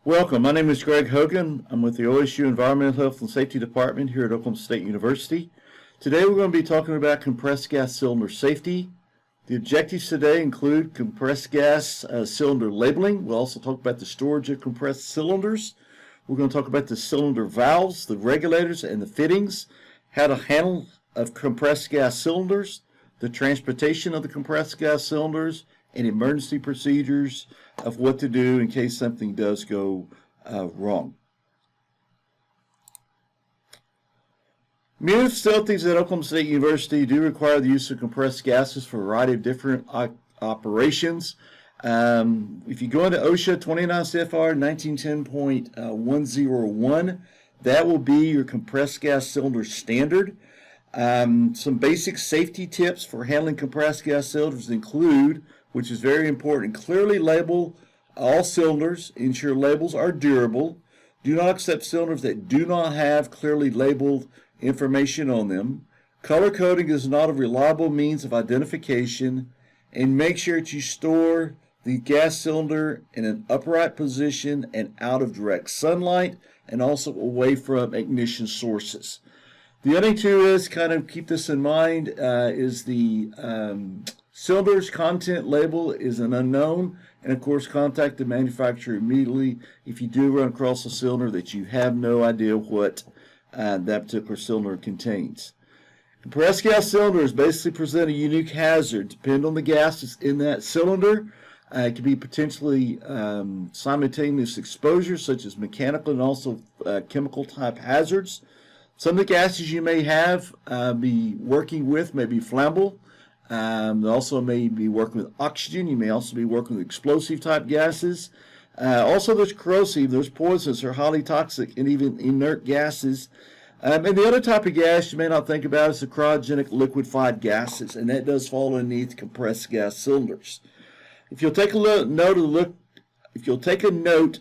Welcome. My name is Greg Hogan. I'm with the OSU Environmental Health and Safety Department here at Oklahoma State University. Today we're going to be talking about compressed gas cylinder safety. The objectives today include compressed gas cylinder labeling. We'll also talk about the storage of compressed cylinders. We're going to talk about the cylinder valves, the regulators, and the fittings, how to handle of compressed gas cylinders, the transportation of the compressed gas cylinders, and emergency procedures of what to do in case something does go wrong. Many facilities at Oklahoma State University do require the use of compressed gases for a variety of different operations. If you go into OSHA 29 CFR 1910.101, that will be your compressed gas cylinder standard. Some basic safety tips for handling compressed gas cylinders include, which is very important, clearly label all cylinders. Ensure labels are durable. Do not accept cylinders that do not have clearly labeled information on them. Color coding is not a reliable means of identification. And make sure that you store the gas cylinder in an upright position and out of direct sunlight, and also away from ignition sources. The other thing too is, kind of keep this in mind, is the cylinder's content label is an unknown, and of course contact the manufacturer immediately if you do run across a cylinder that you have no idea what that particular cylinder contains. Compressed gas cylinders basically present a unique hazard. Depending on the gases in that cylinder, it can be potentially simultaneous exposure, such as mechanical and also chemical type hazards. Some of the gases you may be working with may be flammable. They also may be working with oxygen. You may also be working with explosive type gases. Also, there's corrosive, there's poisonous or highly toxic and even inert gases. And the other type of gas you may not think about is the cryogenic liquefied gases, and that does fall underneath compressed gas cylinders. If you'll take a note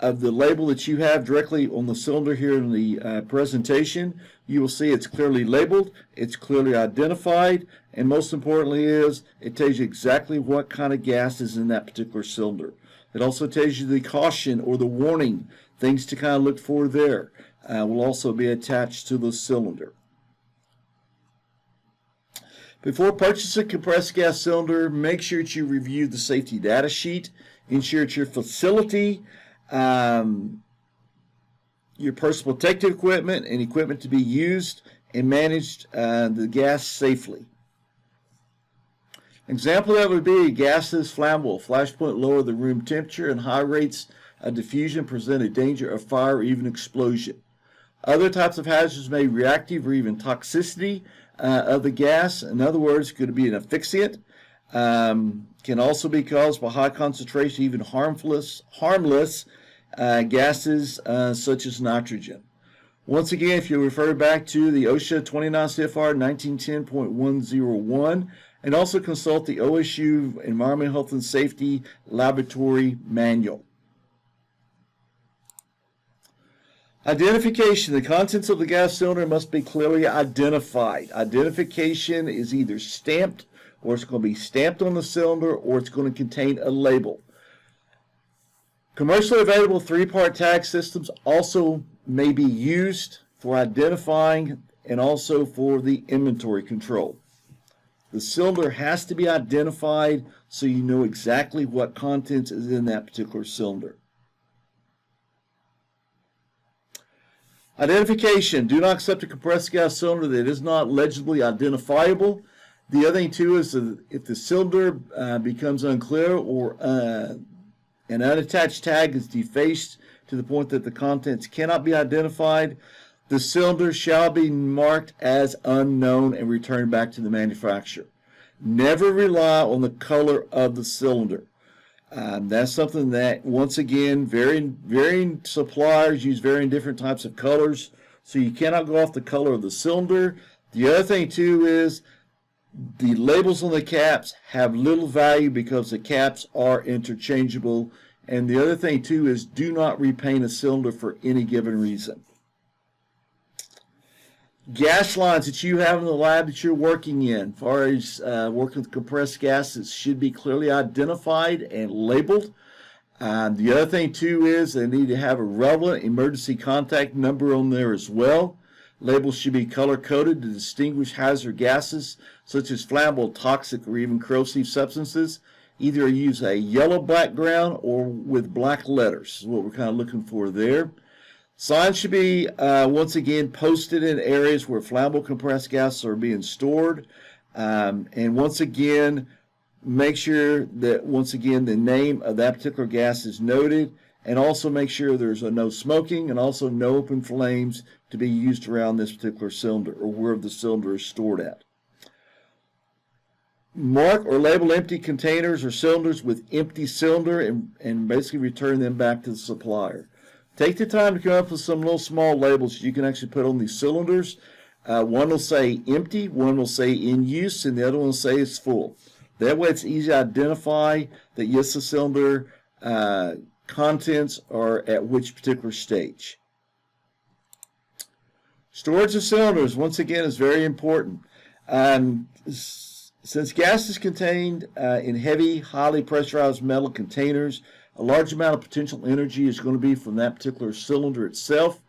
of the label that you have directly on the cylinder here in the presentation, you will see it's clearly labeled, it's clearly identified, and most importantly is it tells you exactly what kind of gas is in that particular cylinder. It also tells you the caution or the warning, things to kind of look for there, will also be attached to the cylinder. Before purchasing a compressed gas cylinder, make sure that you review the safety data sheet. Ensure that your facility, your personal protective equipment and equipment to be used and managed the gas safely. Example of that would be gases flammable. Flashpoint lower the room temperature, and high rates of diffusion present a danger of fire or even explosion. Other types of hazards may be reactive or even toxicity of the gas. In other words, could be an asphyxiant. Can also be caused by high concentration, even harmless gases such as nitrogen. Once again, if you refer back to the OSHA 29 CFR 1910.101, and also consult the OSU Environmental Health and Safety Laboratory Manual. Identification. The contents of the gas cylinder must be clearly identified. Identification is either stamped, or it's going to be stamped on the cylinder, or it's going to contain a label. Commercially available three-part tag systems also may be used for identifying and also for the inventory control. The cylinder has to be identified so you know exactly what contents is in that particular cylinder. Identification. Do not accept a compressed gas cylinder that is not legibly identifiable. The other thing too is if the cylinder becomes unclear or an unattached tag is defaced to the point that the contents cannot be identified, the cylinder shall be marked as unknown and returned back to the manufacturer. Never rely on the color of the cylinder. That's something that, once again, varying suppliers use varying different types of colors, so you cannot go off the color of the cylinder. The other thing too is the labels on the caps have little value because the caps are interchangeable. And the other thing too is do not repaint a cylinder for any given reason. Gas lines that you have in the lab that you're working in, as far as working with compressed gases, should be clearly identified and labeled. The other thing too is they need to have a relevant emergency contact number on there as well. Labels should be color coded to distinguish hazard gases such as flammable, toxic, or even corrosive substances. Either use a yellow background or with black letters is what we're kind of looking for there. Signs should be, once again, posted in areas where flammable compressed gases are being stored. And once again, make sure that, once again, the name of that particular gas is noted. And also make sure there's a no smoking and also no open flames to be used around this particular cylinder or where the cylinder is stored at. Mark or label empty containers or cylinders with empty cylinder and basically return them back to the supplier. Take the time to come up with some little small labels you can actually put on these cylinders. One will say empty, one will say in use, and the other one will say it's full. That way it's easy to identify that yes, the cylinder contents are at which particular stage. Storage of cylinders, once again, is very important. Since gas is contained in heavy, highly pressurized metal containers, a large amount of potential energy is going to be from that particular cylinder itself.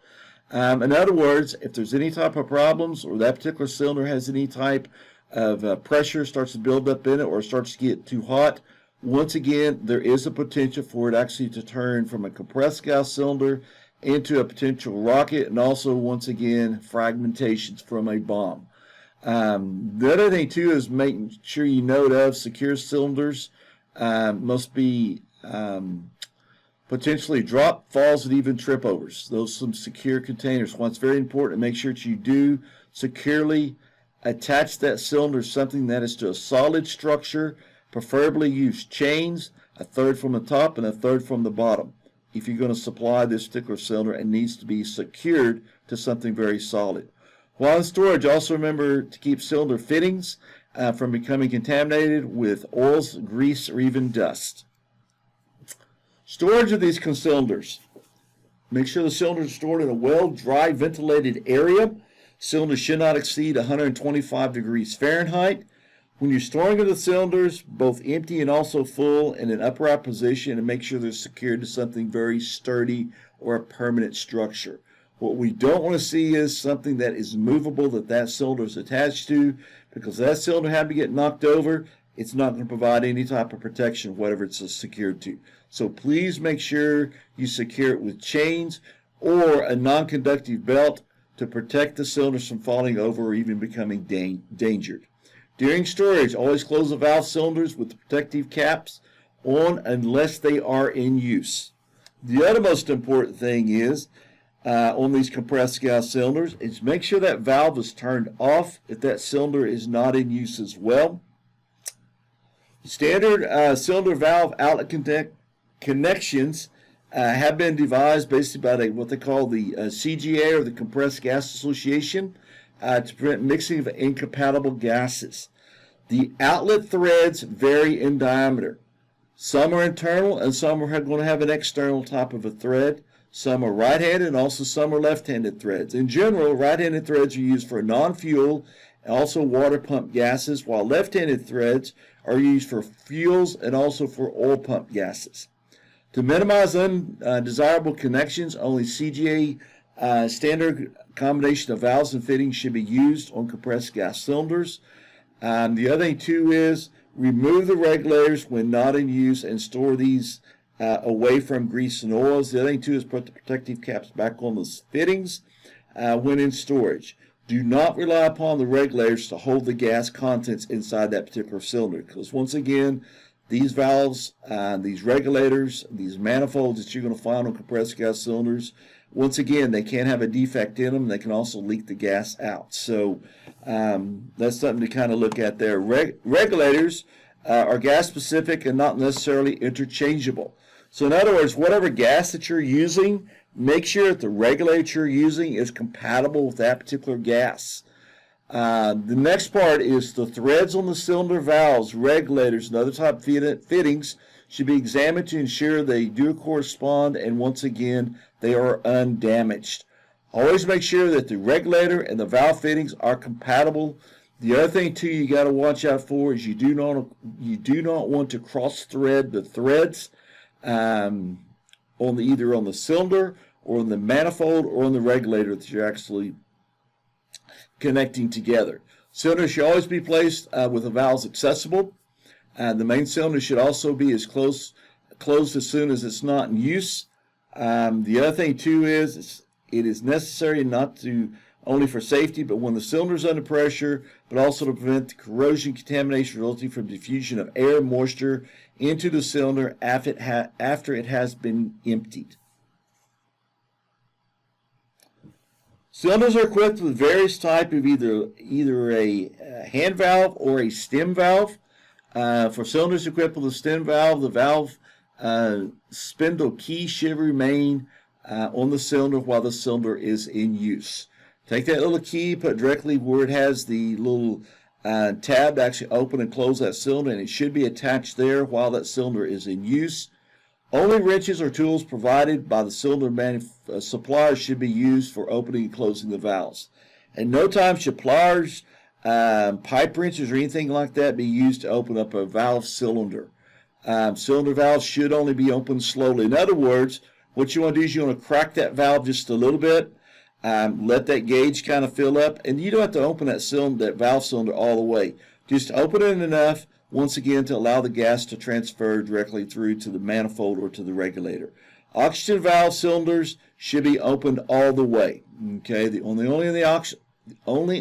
In other words, if there's any type of problems or that particular cylinder has any type of pressure starts to build up in it or starts to get too hot, once again, there is a potential for it actually to turn from a compressed gas cylinder into a potential rocket, and also, once again, fragmentations from a bomb. The other thing, too, is making sure you note of secure cylinders must be potentially drop, falls, and even trip overs. Those are some secure containers. Well, it's very important to make sure that you do securely attach that cylinder to something that is to a solid structure. Preferably use chains, a third from the top and a third from the bottom. If you're going to supply this particular cylinder, it needs to be secured to something very solid. While in storage, also remember to keep cylinder fittings from becoming contaminated with oils, grease, or even dust. Storage of these cylinders. Make sure the cylinders are stored in a well, dry, ventilated area. Cylinders should not exceed 125 degrees Fahrenheit. When you're storing the cylinders, both empty and also full, in an upright position, and make sure they're secured to something very sturdy or a permanent structure. What we don't want to see is something that is movable that cylinder is attached to, because that cylinder had to get knocked over, it's not going to provide any type of protection, whatever it's secured to. So please make sure you secure it with chains or a non-conductive belt to protect the cylinders from falling over or even becoming endangered. During storage, always close the valve cylinders with the protective caps on unless they are in use. The other most important thing is on these compressed gas cylinders is make sure that valve is turned off if that cylinder is not in use as well. Standard cylinder valve outlet connections have been devised basically by what they call the CGA, or the Compressed Gas Association, to prevent mixing of incompatible gases. The outlet threads vary in diameter. Some are internal and some are going to have an external type of a thread. Some are right-handed and also some are left-handed threads. In general, right-handed threads are used for non-fuel and also water pump gases, while left-handed threads are used for fuels and also for oil pump gases. To minimize undesirable connections, only CGA standard combination of valves and fittings should be used on compressed gas cylinders. The other thing too is remove the regulators when not in use and store these away from grease and oils. The other thing too is put the protective caps back on the fittings when in storage. Do not rely upon the regulators to hold the gas contents inside that particular cylinder, because once again, these valves, these regulators, these manifolds that you're going to find on compressed gas cylinders, once again, they can have a defect in them. They can also leak the gas out. So that's something to kind of look at there. Regulators are gas specific and not necessarily interchangeable. So in other words, whatever gas that you're using, make sure that the regulator you're using is compatible with that particular gas. The next part is the threads on the cylinder valves, regulators, and other type fittings should be examined to ensure they do correspond, and once again, they are undamaged. Always make sure that the regulator and the valve fittings are compatible. The other thing too you got to watch out for is you do not want to cross thread the threads. either on the cylinder or on the manifold or on the regulator that you're actually connecting together. Cylinders should always be placed with the valves accessible. The main cylinder should also be closed as soon as it's not in use. The other thing too is it is necessary not to only for safety, but when the cylinder is under pressure, but also to prevent the corrosion contamination resulting from diffusion of air and moisture into the cylinder after it has been emptied. Cylinders are equipped with various types of either a hand valve or a stem valve. For cylinders equipped with a stem valve, the valve spindle key should remain on the cylinder while the cylinder is in use. Take that little key, put it directly where it has the little tab to actually open and close that cylinder, and it should be attached there while that cylinder is in use. Only wrenches or tools provided by the cylinder supplier should be used for opening and closing the valves. At no time should pliers, pipe wrenches, or anything like that be used to open up a valve cylinder. Cylinder valves should only be opened slowly. In other words, what you want to do is you want to crack that valve just a little bit, let that gauge kind of fill up, and you don't have to open that valve cylinder all the way. Just open it enough, once again, to allow the gas to transfer directly through to the manifold or to the regulator. Oxygen valve cylinders should be opened all the way. Okay, only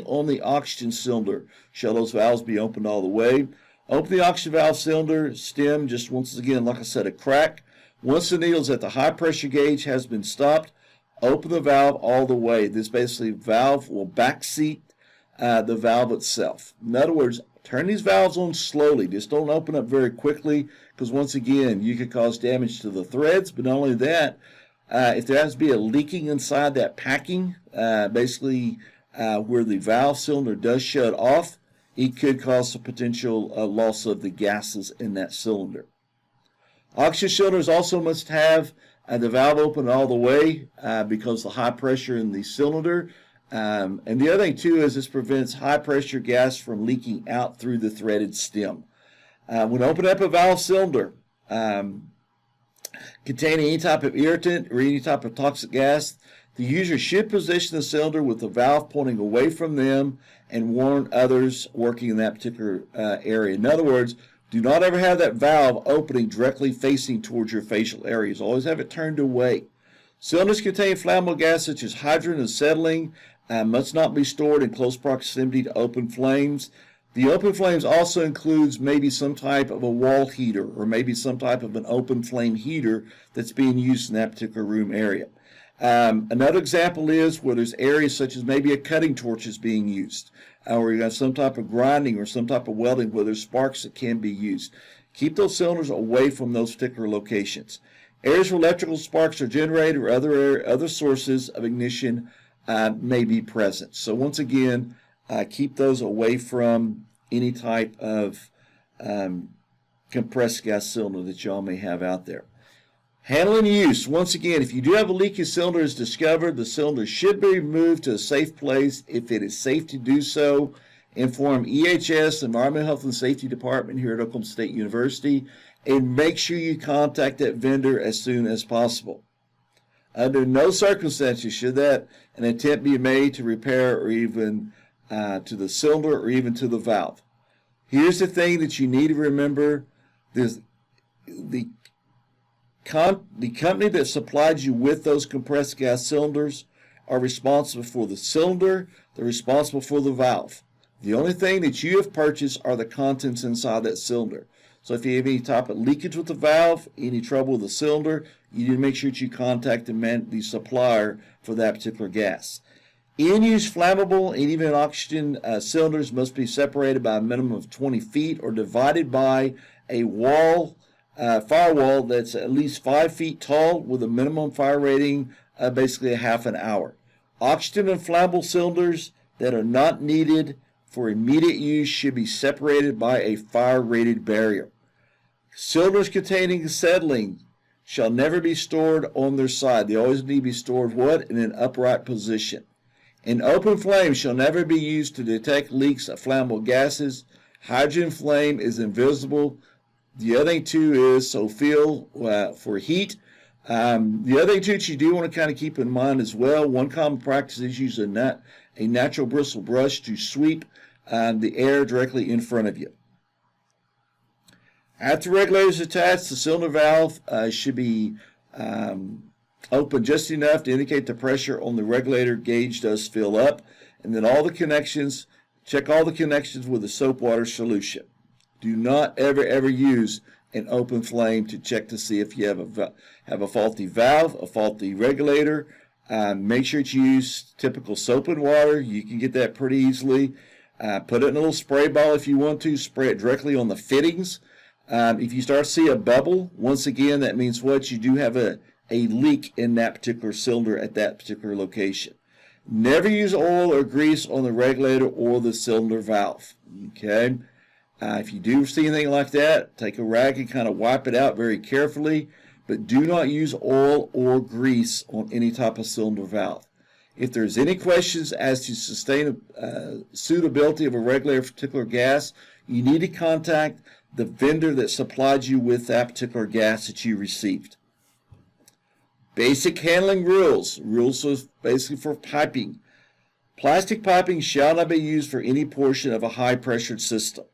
on the oxygen cylinder shall those valves be opened all the way. Open the oxygen valve cylinder stem just once again, like I said, a crack. Once the needles at the high pressure gauge has been stopped, open the valve all the way. This basically valve will backseat the valve itself. In other words, turn these valves on slowly. Just don't open up very quickly, because once again, you could cause damage to the threads. But not only that, if there has to be a leaking inside that packing, basically where the valve cylinder does shut off, it could cause a potential loss of the gases in that cylinder. Oxygen cylinders also must have the valve open all the way because of the high pressure in the cylinder. And the other thing too is this prevents high pressure gas from leaking out through the threaded stem. When opening up a valve cylinder containing any type of irritant or any type of toxic gas, the user should position the cylinder with the valve pointing away from them and warn others working in that particular area. In other words, do not ever have that valve opening directly facing towards your facial areas. Always have it turned away. Cylinders containing flammable gas such as hydrogen and acetylene must not be stored in close proximity to open flames. The open flames also includes maybe some type of a wall heater or maybe some type of an open flame heater that's being used in that particular room area. Another example is where there's areas such as maybe a cutting torch is being used, or you got some type of grinding or some type of welding where there's sparks that can be used. Keep those cylinders away from those particular locations. Areas where electrical sparks are generated or other sources of ignition may be present. So once again, keep those away from any type of compressed gas cylinder that y'all may have out there. Handling use. Once again, if you do have a leaky cylinder is discovered, the cylinder should be removed to a safe place if it is safe to do so. Inform EHS, Environmental Health and Safety Department here at Oklahoma State University, and make sure you contact that vendor as soon as possible. Under no circumstances should that an attempt be made to repair or even to the cylinder or even to the valve. Here's the thing that you need to remember. The company that supplied you with those compressed gas cylinders are responsible for the cylinder. They're responsible for the valve. The only thing that you have purchased are the contents inside that cylinder. So if you have any type of leakage with the valve, any trouble with the cylinder, you need to make sure that you contact the supplier for that particular gas. In-use flammable and even oxygen cylinders must be separated by a minimum of 20 feet or divided by a firewall that's at least 5 feet tall with a minimum fire rating of basically a half an hour. Oxygen and flammable cylinders that are not needed for immediate use should be separated by a fire-rated barrier. Cylinders containing acetylene shall never be stored on their side. They always need to be stored in an upright position. An open flame shall never be used to detect leaks of flammable gases. Hydrogen flame is invisible The other thing too is feel for heat. The other thing too that you do want to kind of keep in mind as well, one common practice is use a natural bristle brush to sweep the air directly in front of you. After the regulator is attached, the cylinder valve should be open just enough to indicate the pressure on the regulator gauge does fill up, and then check all the connections with a soap water solution. Do not ever use an open flame to check to see if you have a faulty valve, a faulty regulator. Make sure to use typical soap and water. You can get that pretty easily. Put it in a little spray bottle if you want to. Spray it directly on the fittings. If you start to see a bubble, once again, that means what? You do have a leak in that particular cylinder at that particular location. Never use oil or grease on the regulator or the cylinder valve. Okay? If you do see anything like that, take a rag and kind of wipe it out very carefully, but do not use oil or grease on any type of cylinder valve. If there's any questions as to suitability of a regulator for particular gas, you need to contact the vendor that supplied you with that particular gas that you received. Basic handling rules. Rules are basically for piping. Plastic piping shall not be used for any portion of a high-pressured system.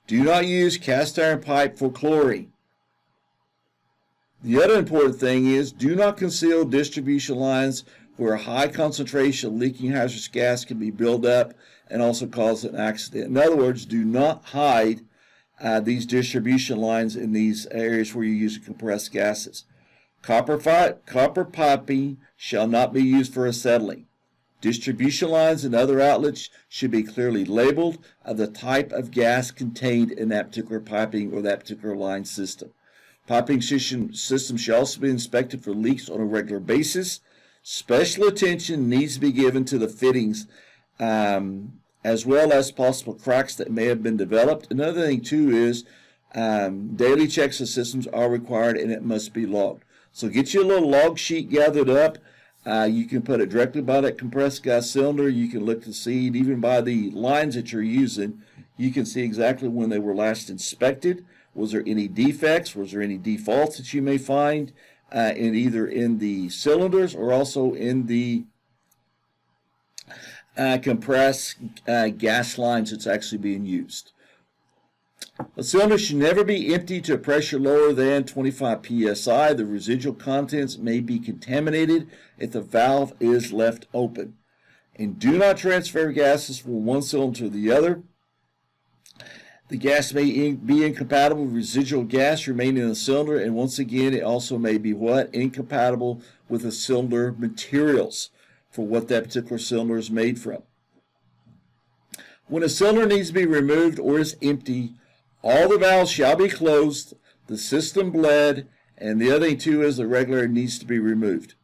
Do not use cast iron pipe for chlorine. The other important thing is do not conceal distribution lines where a high concentration of leaking hazardous gas can be built up and also cause an accident. In other words, do not hide these distribution lines in these areas where you use compressed gases. Copper piping shall not be used for acetylene. Distribution lines and other outlets should be clearly labeled of the type of gas contained in that particular piping or that particular line system. Piping system should also be inspected for leaks on a regular basis. Special attention needs to be given to the fittings as well as possible cracks that may have been developed. Another thing too is daily checks of systems are required and it must be logged. So get you a little log sheet gathered up. You can put it directly by that compressed gas cylinder. You can look to see, and even by the lines that you're using, you can see exactly when they were last inspected. Was there any defects? Was there any defaults that you may find either in the cylinders or also in the compressed gas lines that's actually being used? A cylinder should never be emptied to a pressure lower than 25 psi. The residual contents may be contaminated if the valve is left open. And do not transfer gases from one cylinder to the other. The gas may be incompatible with residual gas remaining in the cylinder, and once again, it also may be what? Incompatible with the cylinder materials for what that particular cylinder is made from. When a cylinder needs to be removed or is empty, all the valves shall be closed, the system bled, and the other thing too is the regulator needs to be removed.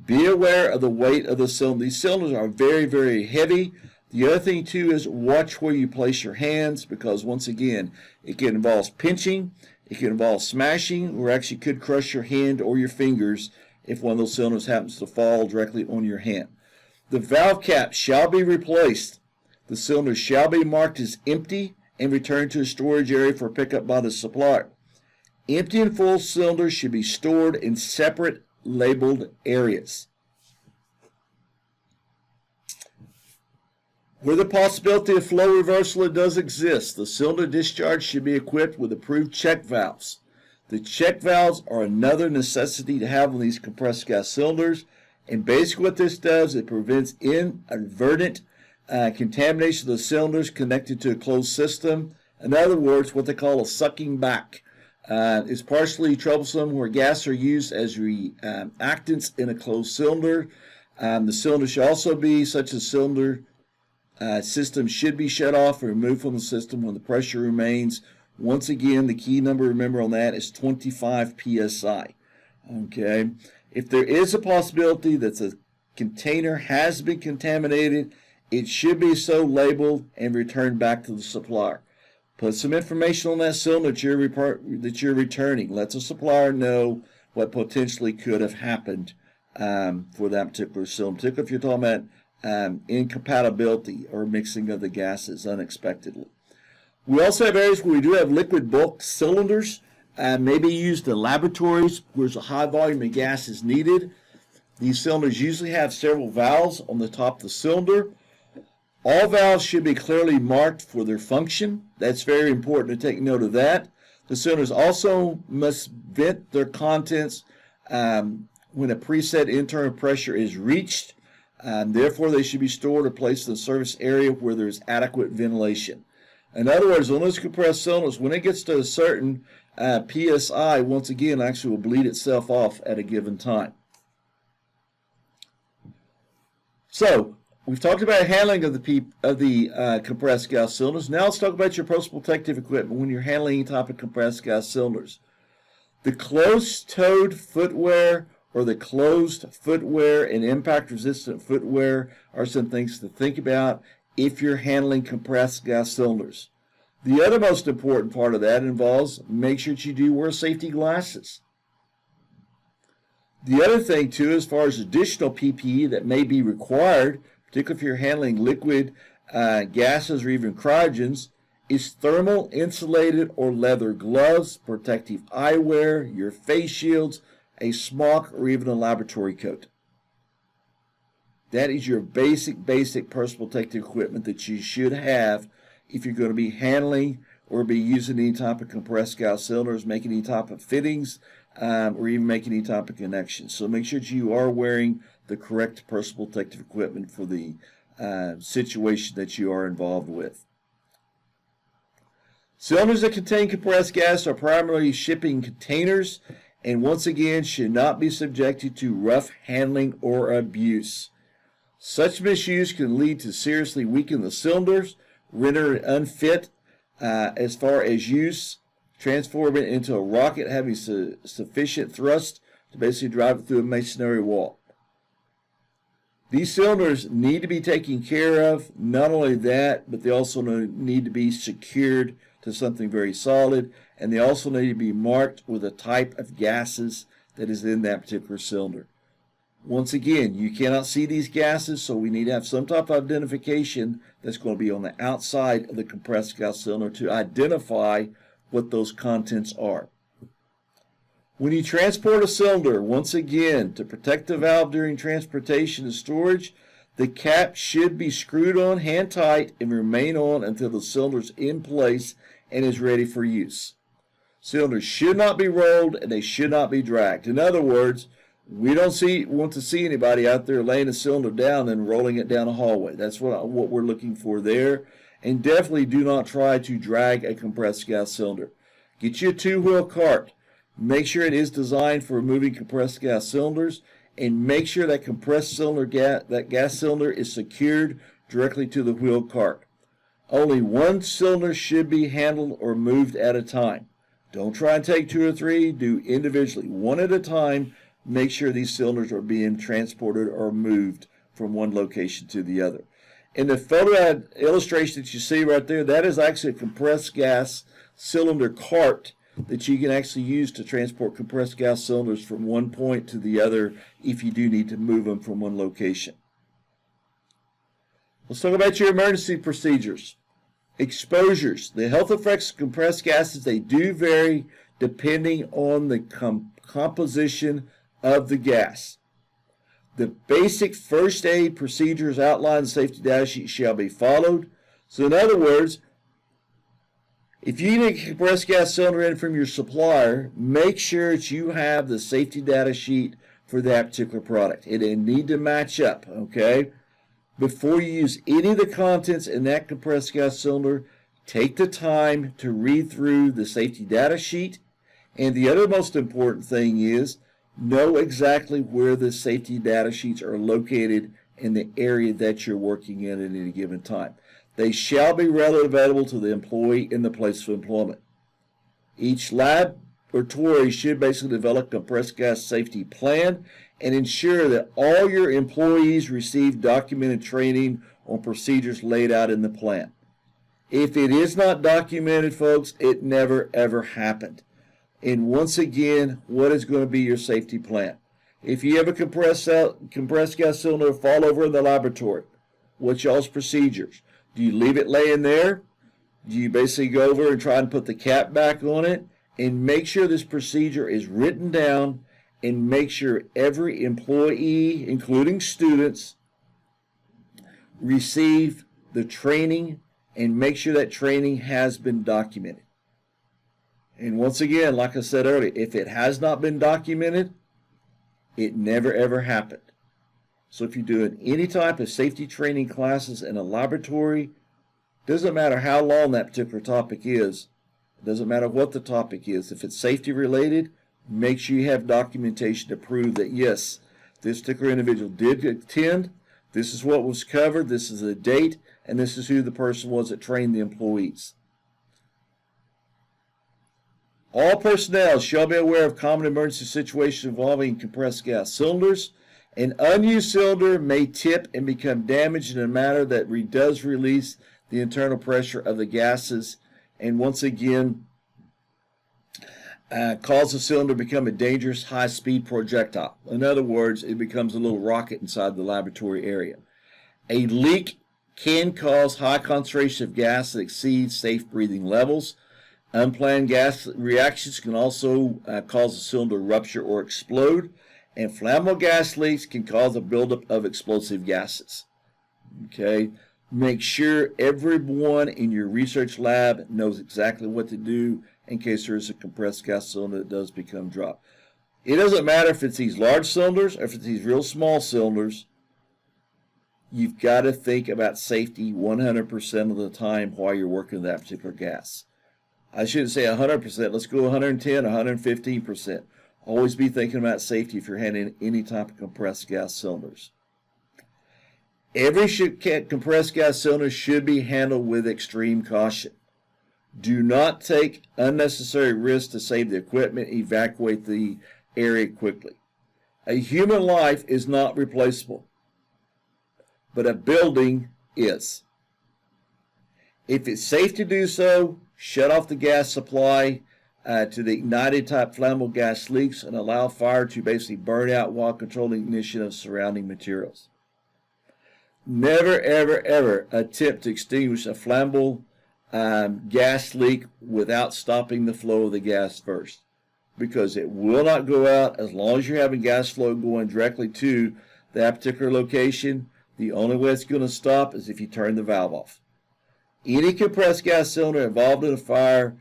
Be aware of the weight of the cylinder. These cylinders are very, very heavy. The other thing too is watch where you place your hands, because once again, it can involve pinching, it can involve smashing, or actually could crush your hand or your fingers if one of those cylinders happens to fall directly on your hand. The valve cap shall be replaced. The cylinder shall be marked as empty and returned to a storage area for pickup by the supplier. Empty and full cylinders should be stored in separate labeled areas. Where the possibility of flow reversal does exist, the cylinder discharge should be equipped with approved check valves. The check valves are another necessity to have on these compressed gas cylinders, and basically what this does, it prevents inadvertent contamination of the cylinders connected to a closed system. In other words, what they call a sucking back. Is partially troublesome where gas are used as reactants in a closed cylinder. The cylinder should also be such a cylinder system should be shut off or removed from the system when the pressure remains. Once again, the key number to remember on that is 25 psi. Okay, if there is a possibility that the container has been contaminated, it should be so labeled and returned back to the supplier. Put some information on that cylinder that you're returning. Let the supplier know what potentially could have happened for that particular cylinder, particularly if you're talking about incompatibility or mixing of the gases unexpectedly. We also have areas where we do have liquid bulk cylinders, maybe used in laboratories where a high volume of gas is needed. These cylinders usually have several valves on the top of the cylinder. All valves should be clearly marked for their function. That's very important to take note of that. The cylinders also must vent their contents when a preset internal pressure is reached. Therefore, they should be stored or placed in the service area where there is adequate ventilation. In other words, on those compressed cylinders, when it gets to a certain PSI, once again, actually will bleed itself off at a given time. So, we've talked about handling of the compressed gas cylinders. Now let's talk about your personal protective equipment when you're handling any type of compressed gas cylinders. The closed-toed footwear or the closed footwear and impact-resistant footwear are some things to think about if you're handling compressed gas cylinders. The other most important part of that involves make sure that you do wear safety glasses. The other thing, too, as far as additional PPE that may be required, particularly if you're handling liquid gases or even cryogens, is thermal insulated or leather gloves, protective eyewear, your face shields, a smock, or even a laboratory coat. That is your basic personal protective equipment that you should have if you're going to be handling or be using any type of compressed gas cylinders, making any type of fittings, or even making any type of connections. So make sure that you are wearing the correct personal protective equipment for the situation that you are involved with. Cylinders that contain compressed gas are primarily shipping containers and once again should not be subjected to rough handling or abuse. Such misuse can lead to seriously weaken the cylinders, render it unfit as far as use, transform it into a rocket having sufficient thrust to basically drive it through a masonry wall. These cylinders need to be taken care of. Not only that, but they also need to be secured to something very solid, and they also need to be marked with the type of gases that is in that particular cylinder. Once again, you cannot see these gases, so we need to have some type of identification that's going to be on the outside of the compressed gas cylinder to identify what those contents are. When you transport a cylinder, once again, to protect the valve during transportation and storage, the cap should be screwed on hand tight and remain on until the cylinder is in place and is ready for use. Cylinders should not be rolled and they should not be dragged. In other words, we don't want to see anybody out there laying a cylinder down and rolling it down a hallway. That's what we're looking for there. And definitely do not try to drag a compressed gas cylinder. Get you a two-wheel cart. Make sure it is designed for removing compressed gas cylinders, and make sure that that gas cylinder is secured directly to the wheel cart. Only one cylinder should be handled or moved at a time. Don't try and take two or three. Do individually, one at a time. Make sure these cylinders are being transported or moved from one location to the other. In the photo illustration that you see right there, that is actually a compressed gas cylinder cart that you can actually use to transport compressed gas cylinders from one point to the other if you do need to move them from one location. Let's talk about your emergency procedures. Exposures. The health effects of compressed gases, they do vary depending on the composition of the gas. The basic first aid procedures outlined in the safety data sheet shall be followed. So in other words, if you need a compressed gas cylinder in from your supplier, make sure that you have the safety data sheet for that particular product. It need to match up, okay? Before you use any of the contents in that compressed gas cylinder, take the time to read through the safety data sheet. And the other most important thing is know exactly where the safety data sheets are located in the area that you're working in at any given time. They shall be readily available to the employee in the place of employment. Each laboratory should basically develop a compressed gas safety plan and ensure that all your employees receive documented training on procedures laid out in the plan. If it is not documented, folks, it never ever happened. And once again, what is going to be your safety plan? If you have a compressed gas cylinder fall over in the laboratory, what's y'all's procedures? Do you leave it laying there? You basically go over and try and put the cap back on it and make sure this procedure is written down and make sure every employee, including students, receive the training and make sure that training has been documented. And once again, like I said earlier, if it has not been documented, it never ever happened. So if you're doing any type of safety training classes in a laboratory, doesn't matter how long that particular topic is, doesn't matter what the topic is, if it's safety related, make sure you have documentation to prove that yes, this particular individual did attend, this is what was covered, this is the date, and this is who the person was that trained the employees. All personnel shall be aware of common emergency situations involving compressed gas cylinders. An unused cylinder may tip and become damaged in a manner that does release the internal pressure of the gases, and once again cause the cylinder to become a dangerous high-speed projectile. In other words, it becomes a little rocket inside the laboratory area. A leak can cause high concentration of gas that exceeds safe breathing levels. Unplanned gas reactions can also cause the cylinder to rupture or explode, and flammable gas leaks can cause a buildup of explosive gases. Okay, make sure everyone in your research lab knows exactly what to do in case there is a compressed gas cylinder that does become dropped. It doesn't matter if it's these large cylinders or if it's these real small cylinders. You've got to think about safety 100% of the time while you're working with that particular gas. I shouldn't say 100%. Let's go 110, 115%. Always be thinking about safety if you're handling any type of compressed gas cylinders. Every compressed gas cylinder should be handled with extreme caution. Do not take unnecessary risks to save the equipment. Evacuate the area quickly. A human life is not replaceable, but a building is. If it's safe to do so, shut off the gas supply to the ignited type flammable gas leaks and allow fire to basically burn out while controlling ignition of surrounding materials. Never, ever, ever attempt to extinguish a flammable gas leak without stopping the flow of the gas first, because it will not go out as long as you're having gas flow going directly to that particular location. The only way it's going to stop is if you turn the valve off. Any compressed gas cylinder involved in a fire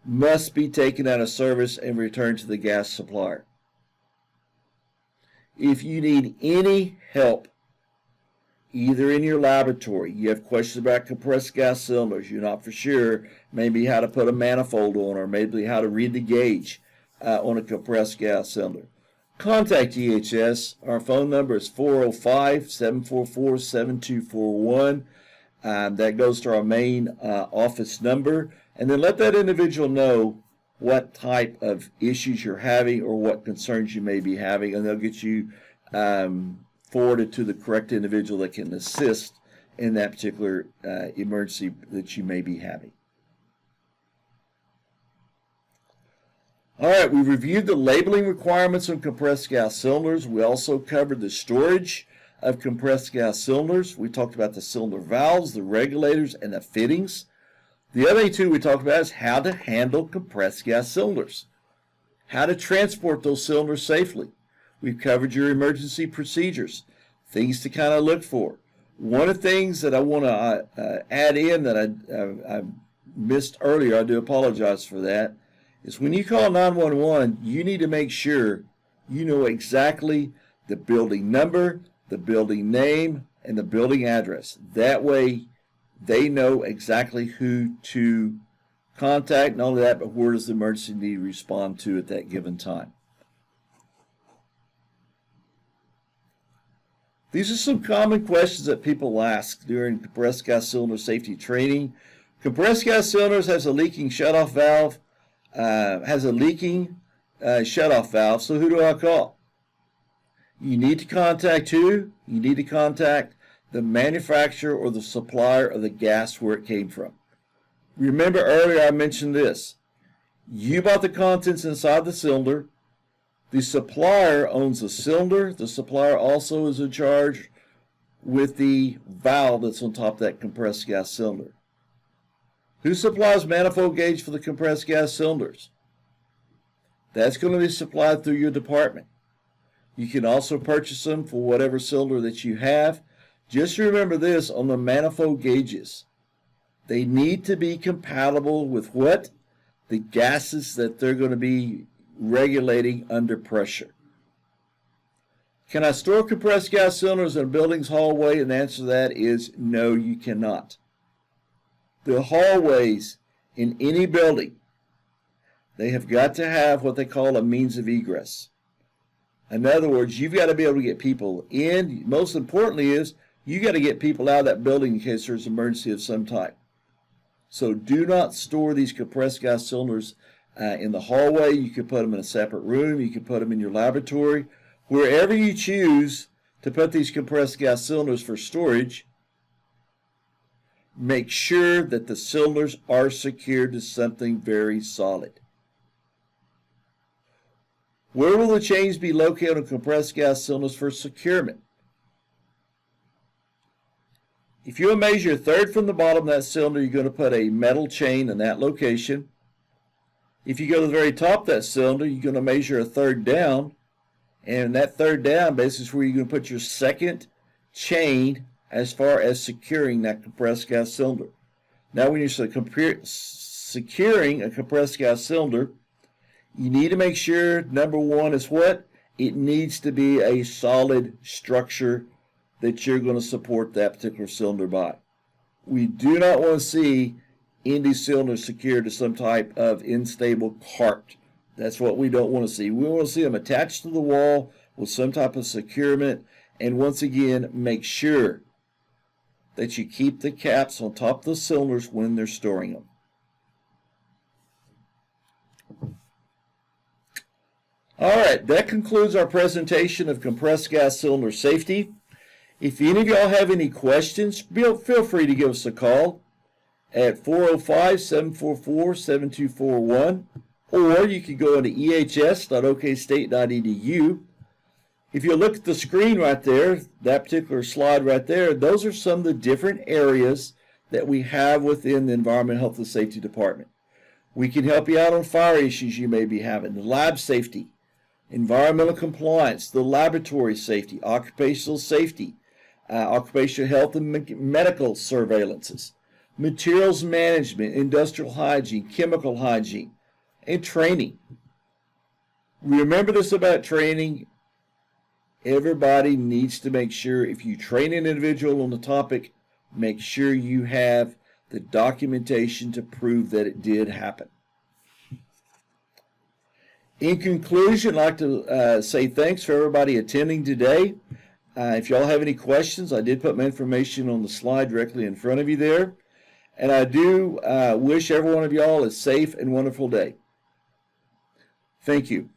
must be taken out of service and returned to the gas supplier. If you need any help, either in your laboratory, you have questions about compressed gas cylinders, you're not for sure, maybe how to put a manifold on, or maybe how to read the gauge on a compressed gas cylinder, contact EHS. Our phone number is 405-744-7241. That goes to our main office number. And then let that individual know what type of issues you're having or what concerns you may be having, and they'll get you forwarded to the correct individual that can assist in that particular emergency that you may be having. All right, we reviewed the labeling requirements on compressed gas cylinders. We also covered the storage of compressed gas cylinders. We talked about the cylinder valves, the regulators, and the fittings. The other thing, too, we talked about is how to handle compressed gas cylinders, how to transport those cylinders safely. We've covered your emergency procedures, things to kind of look for. One of the things that I want to add in that I missed earlier, I do apologize for that, is when you call 911, you need to make sure you know exactly the building number, the building name, and the building address. That way, they know exactly who to contact. Not only that, but where does the emergency need to respond to at that given time. These are some common questions that people ask during compressed gas cylinder safety training. Compressed gas cylinders has a leaking shutoff valve. So who do I call? You need to contact who? You need to contact the manufacturer or the supplier of the gas where it came from. Remember earlier I mentioned this. You bought the contents inside the cylinder. The supplier owns the cylinder. The supplier also is in charge with the valve that's on top of that compressed gas cylinder. Who supplies manifold gauge for the compressed gas cylinders? That's going to be supplied through your department. You can also purchase them for whatever cylinder that you have. Just remember this on the manifold gauges. They need to be compatible with what? The gases that they're going to be regulating under pressure. Can I store compressed gas cylinders in a building's hallway? And the answer to that is no, you cannot. The hallways in any building, they have got to have what they call a means of egress. In other words, you've got to be able to get people in. Most importantly is you got to get people out of that building in case there's an emergency of some type. So do not store these compressed gas cylinders in the hallway. You can put them in a separate room. You can put them in your laboratory. Wherever you choose to put these compressed gas cylinders for storage, make sure that the cylinders are secured to something very solid. Where will the chains be located on compressed gas cylinders for securement? If you measure a third from the bottom of that cylinder, you're going to put a metal chain in that location. If you go to the very top of that cylinder, you're going to measure a third down. And that third down basically is where you're going to put your second chain as far as securing that compressed gas cylinder. Now when you're securing a compressed gas cylinder, you need to make sure, number one, is what? It needs to be a solid structure that you're going to support that particular cylinder by. We do not want to see any cylinders secured to some type of unstable cart. That's what we don't want to see. We want to see them attached to the wall with some type of securement. And once again, make sure that you keep the caps on top of the cylinders when they're storing them. All right, that concludes our presentation of compressed gas cylinder safety. If any of y'all have any questions, feel free to give us a call at 405-744-7241, or you can go into ehs.okstate.edu. If you look at the screen right there, that particular slide right there, those are some of the different areas that we have within the Environmental Health and Safety Department. We can help you out on fire issues you may be having, the lab safety, environmental compliance, the laboratory safety, occupational safety, occupational health and medical surveillances, materials management, industrial hygiene, chemical hygiene, and training. Remember this about training. Everybody needs to make sure if you train an individual on the topic, make sure you have the documentation to prove that it did happen. In conclusion, I'd like to say thanks for everybody attending today. If y'all have any questions, I did put my information on the slide directly in front of you there. And I do wish every one of y'all a safe and wonderful day. Thank you.